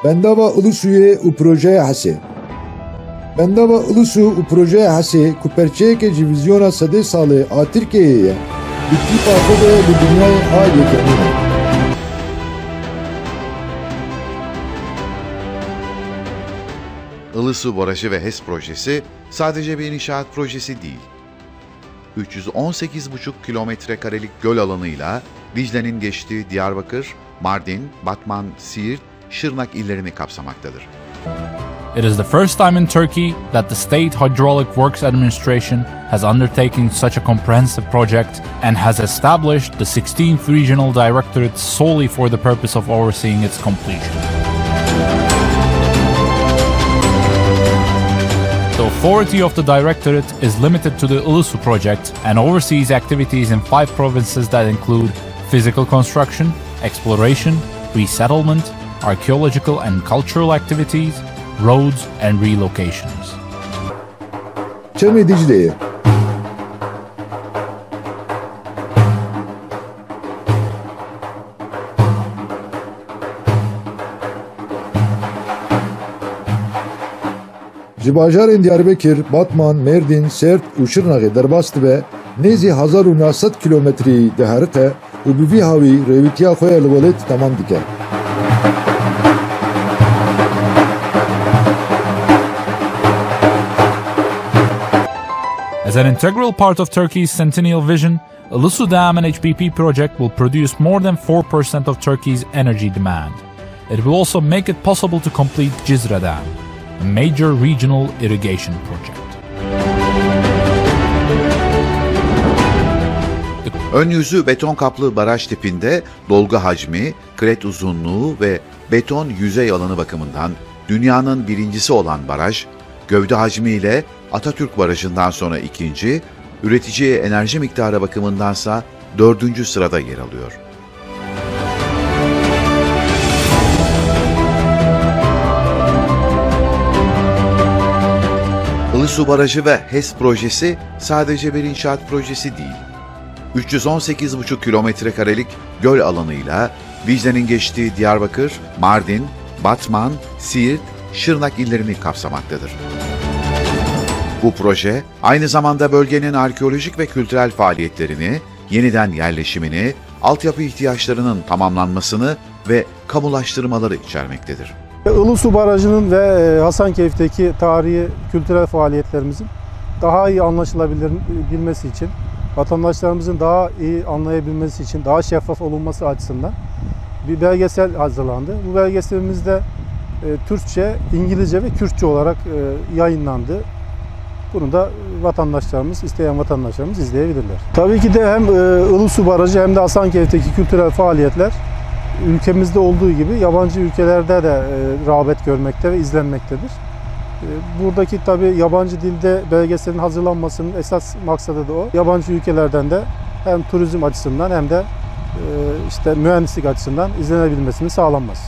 Bendava Ulusu'ye u projeye hase. Bendava Ulusu u projeye hase ku perçeyeke ji vizyona sedê salê a Tirkiyeyê ye bitî paqe ve li dünyayê a yekemîn e. Ilısu Barajı ve HES projesi sadece bir inşaat projesi değil. 318,5 kilometre karelik göl alanıyla Dicle'nin geçtiği Diyarbakır, Mardin, Batman, Siirt, Şırnak illerini kapsamaktadır. It is the first time in Turkey that the State Hydraulic Works Administration has undertaken such a comprehensive project and has established the 16th Regional Directorate solely for the purpose of overseeing its completion. The authority of the Directorate is limited to the Ulusu project and oversees activities in 5 provinces that include physical construction, exploration, resettlement, archaeological and cultural activities, roads and relocations. Çemi Dicle'ye. Ji bajarên Diyarbekir, Batman, Merdin, Sêrt û Şirnexê derbast be nêzî 1900 kilometreyî diherite û bi vî hawî rêwîtiya xwe li welêt temam dike. As an integral part of Turkey's centennial vision, Ulusu Dam and HPP project will produce more than 4% of Turkey's energy demand. It will also make it possible to complete Cizre Dam, a major regional irrigation project. Ön yüzü beton kaplı baraj tipinde dolgu hacmi, kret uzunluğu ve beton yüzey alanı bakımından dünyanın birincisi olan baraj, gövde hacmiyle Atatürk Barajı'ndan sonra ikinci, üreticiye enerji miktarı bakımındansa 4. sırada yer alıyor. Ilısu Barajı ve HES projesi sadece bir inşaat projesi değil. 318,5 kilometre karelik göl alanıyla Dicle'nin geçtiği Diyarbakır, Mardin, Batman, Siirt, Şırnak illerini kapsamaktadır. Bu proje aynı zamanda bölgenin arkeolojik ve kültürel faaliyetlerini, yeniden yerleşimini, altyapı ihtiyaçlarının tamamlanmasını ve kamulaştırmaları içermektedir. Ulusu Barajı'nın ve Hasankeyf'teki tarihi kültürel faaliyetlerimizin daha iyi anlaşılabilmesi için, vatandaşlarımızın daha iyi anlayabilmesi için, daha şeffaf olunması açısından bir belgesel hazırlandı. Bu belgeselimizde Türkçe, İngilizce ve Kürtçe olarak yayınlandı. Bunu da isteyen vatandaşlarımız izleyebilirler. Tabii ki de hem Ulusu Barajı hem de Hasankeyf'teki kültürel faaliyetler ülkemizde olduğu gibi yabancı ülkelerde de rağbet görmekte ve izlenmektedir. Buradaki tabii yabancı dilde belgeselin hazırlanmasının esas maksadı da o. Yabancı ülkelerden de hem turizm açısından hem de mühendislik açısından izlenebilmesini sağlanması.